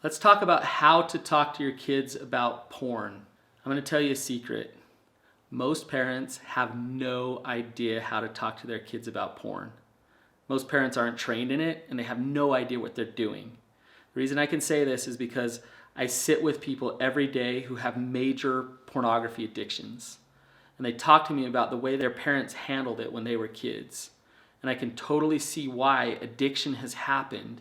Let's talk about how to talk to your kids about porn. I'm going to tell you a secret. Most parents have no idea how to talk to their kids about porn. Most parents aren't trained in it and they have no idea what they're doing. The reason I can say this is because I sit with people every day who have major pornography addictions. And they talk to me about the way their parents handled it when they were kids. And I can totally see why addiction has happened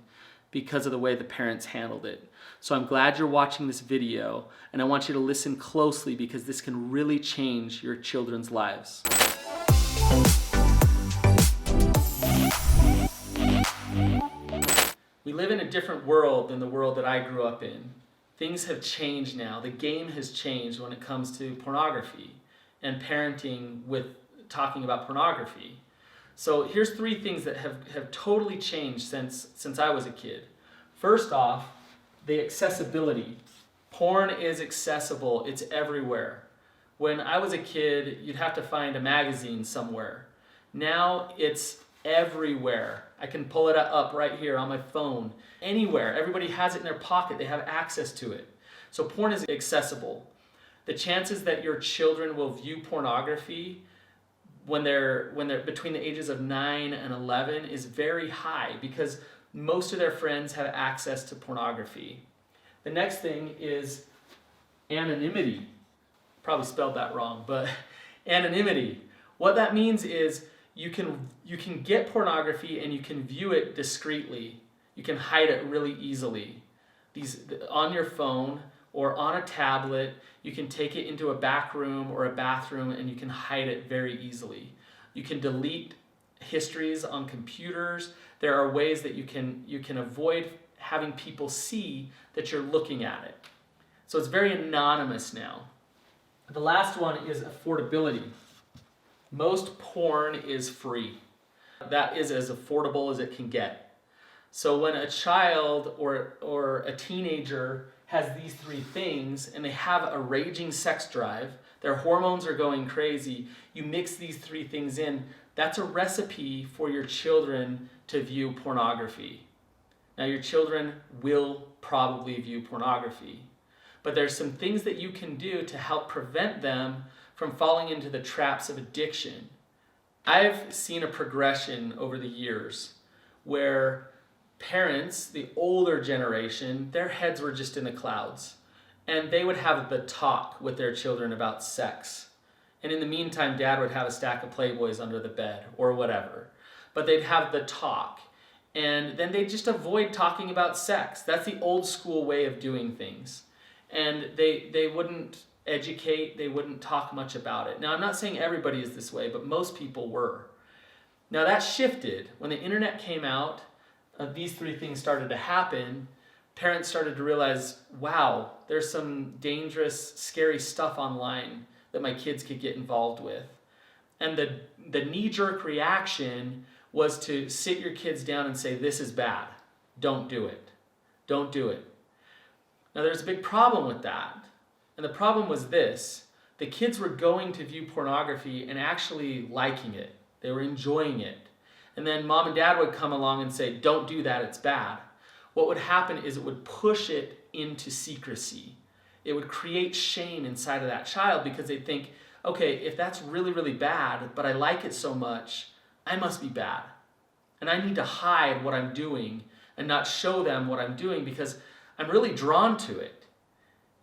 because of the way the parents handled it. So I'm glad you're watching this video, and I want you to listen closely because this can really change your children's lives. We live in a different world than the world that I grew up in. Things have changed now. The game has changed when it comes to pornography and parenting with talking about pornography. So here's 3 things that have totally changed since I was a kid. First off, the accessibility. Porn is accessible. It's everywhere. When I was a kid, you'd have to find a magazine somewhere. Now it's everywhere. I can pull it up right here on my phone. Anywhere. Everybody has it in their pocket. They have access to it. So porn is accessible. The chances that your children will view pornography when they're between the ages of 9 and 11 is very high because most of their friends have access to pornography. The next thing is anonymity. Probably spelled that wrong, but anonymity. What that means is you can get pornography and you can view it discreetly. You can hide it really easily. On your phone or on a tablet, you can take it into a back room or a bathroom and you can hide it very easily. You can delete histories on computers. There are ways that you can avoid having people see that you're looking at it. So it's very anonymous now. The last one is affordability. Most porn is free. That is as affordable as it can get. So when a child or a teenager has these 3 things and they have a raging sex drive, their hormones are going crazy, you mix these 3 things in, that's a recipe for your children to view pornography. Now your children will probably view pornography, but there's some things that you can do to help prevent them from falling into the traps of addiction. I've seen a progression over the years where parents, the older generation, their heads were just in the clouds and they would have the talk with their children about sex. And in the meantime, dad would have a stack of Playboys under the bed or whatever. But they'd have the talk. And then they'd just avoid talking about sex. That's the old school way of doing things. And they wouldn't educate, they wouldn't talk much about it. Now, I'm not saying everybody is this way, but most people were. Now, that shifted. When the internet came out, these 3 things started to happen. Parents started to realize, wow, there's some dangerous, scary stuff online that my kids could get involved with. And the knee-jerk reaction was to sit your kids down and say, this is bad. Don't do it. Don't do it. Now there's a big problem with that. And the problem was this. The kids were going to view pornography and actually liking it. They were enjoying it. And then mom and dad would come along and say, don't do that, it's bad. What would happen is it would push it into secrecy. It would create shame inside of that child because they think, okay, if that's really, really bad, but I like it so much, I must be bad. And I need to hide what I'm doing and not show them what I'm doing because I'm really drawn to it.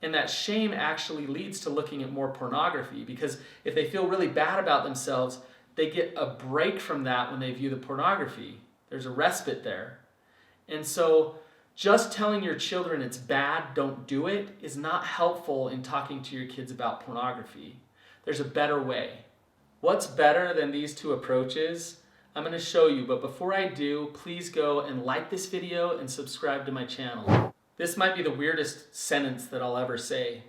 And that shame actually leads to looking at more pornography because if they feel really bad about themselves, they get a break from that when they view the pornography. There's a respite there. And so just telling your children it's bad, don't do it, is not helpful in talking to your kids about pornography. There's a better way. What's better than these 2 approaches? I'm going to show you, but before I do, please go and like this video and subscribe to my channel. This might be the weirdest sentence that I'll ever say.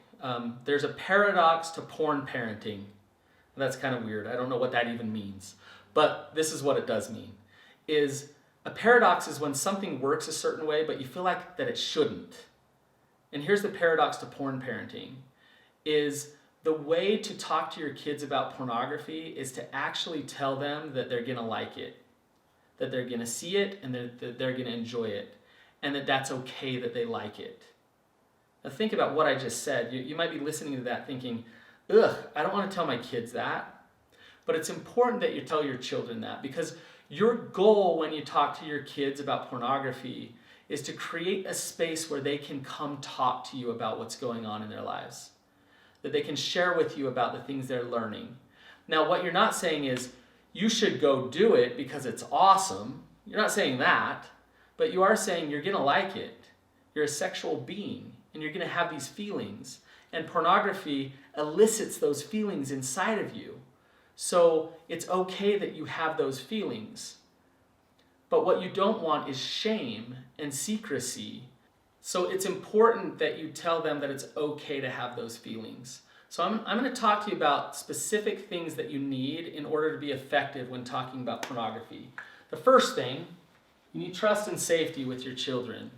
There's a paradox to porn parenting. That's kind of weird. I don't know what that even means. But this is what it does mean. A paradox is when something works a certain way, but you feel like that it shouldn't. And here's the paradox to porn parenting, is the way to talk to your kids about pornography is to actually tell them that they're going to like it, that they're going to see it and that they're going to enjoy it, and that that's okay that they like it. Now think about what I just said. You might be listening to that thinking, ugh, I don't want to tell my kids that. But it's important that you tell your children that, because your goal when you talk to your kids about pornography is to create a space where they can come talk to you about what's going on in their lives, that they can share with you about the things they're learning. Now, what you're not saying is, you should go do it because it's awesome. You're not saying that, but you are saying you're gonna like it. You're a sexual being, and you're gonna have these feelings, and pornography elicits those feelings inside of you. So it's okay that you have those feelings. But what you don't want is shame and secrecy. So it's important that you tell them that it's okay to have those feelings. So I'm going to talk to you about specific things that you need in order to be effective when talking about pornography. The first thing, you need trust and safety with your children.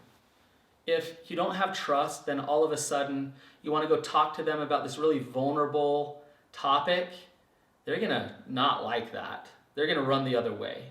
If you don't have trust, then all of a sudden you want to go talk to them about this really vulnerable topic, they're going to not like that. They're going to run the other way.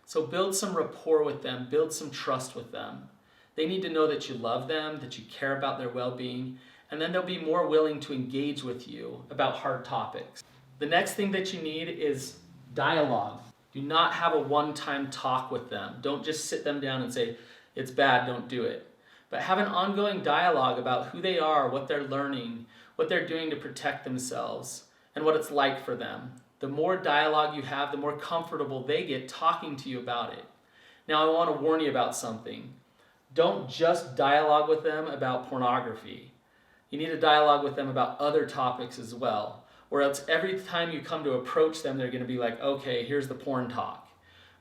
So build some rapport with them, build some trust with them. They need to know that you love them, that you care about their well-being, and then they'll be more willing to engage with you about hard topics. The next thing that you need is dialogue. Do not have a one-time talk with them. Don't just sit them down and say, it's bad, don't do it. But have an ongoing dialogue about who they are, what they're learning, what they're doing to protect themselves, and what it's like for them. The more dialogue you have, the more comfortable they get talking to you about it. Now, I want to warn you about something. Don't just dialogue with them about pornography. You need to dialogue with them about other topics as well, or else every time you come to approach them, they're going to be like, okay, here's the porn talk.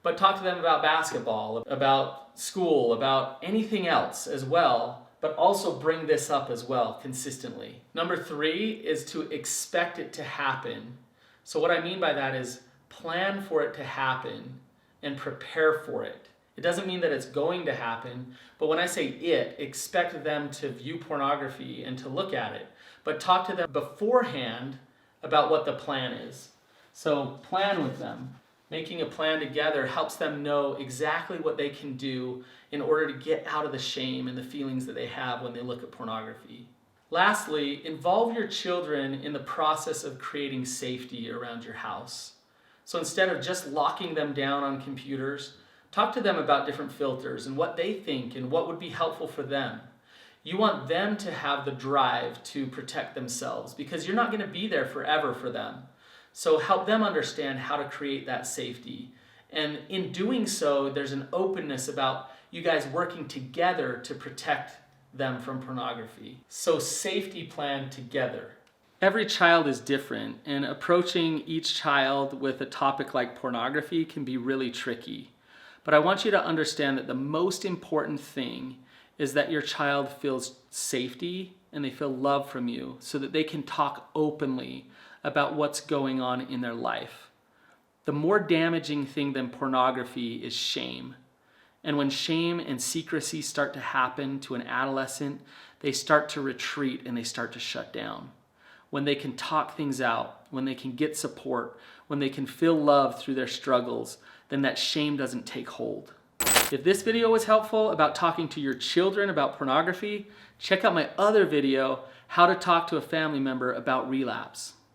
But talk to them about basketball, about school, about anything else as well, but also bring this up as well consistently. Number 3 is to expect it to happen. So what I mean by that is plan for it to happen and prepare for it. It doesn't mean that it's going to happen, but when I say it, expect them to view pornography and to look at it. But talk to them beforehand about what the plan is. So plan with them. Making a plan together helps them know exactly what they can do in order to get out of the shame and the feelings that they have when they look at pornography. Lastly, involve your children in the process of creating safety around your house. So instead of just locking them down on computers, talk to them about different filters and what they think and what would be helpful for them. You want them to have the drive to protect themselves because you're not going to be there forever for them. So help them understand how to create that safety. And in doing so, there's an openness about you guys working together to protect them from pornography. So safety plan together. Every child is different, and approaching each child with a topic like pornography can be really tricky. But I want you to understand that the most important thing is that your child feels safety and they feel love from you so that they can talk openly about what's going on in their life. The more damaging thing than pornography is shame. And when shame and secrecy start to happen to an adolescent, they start to retreat and they start to shut down. When they can talk things out, when they can get support, when they can feel love through their struggles, then that shame doesn't take hold. If this video was helpful about talking to your children about pornography, check out my other video, How to Talk to a Family Member About Relapse.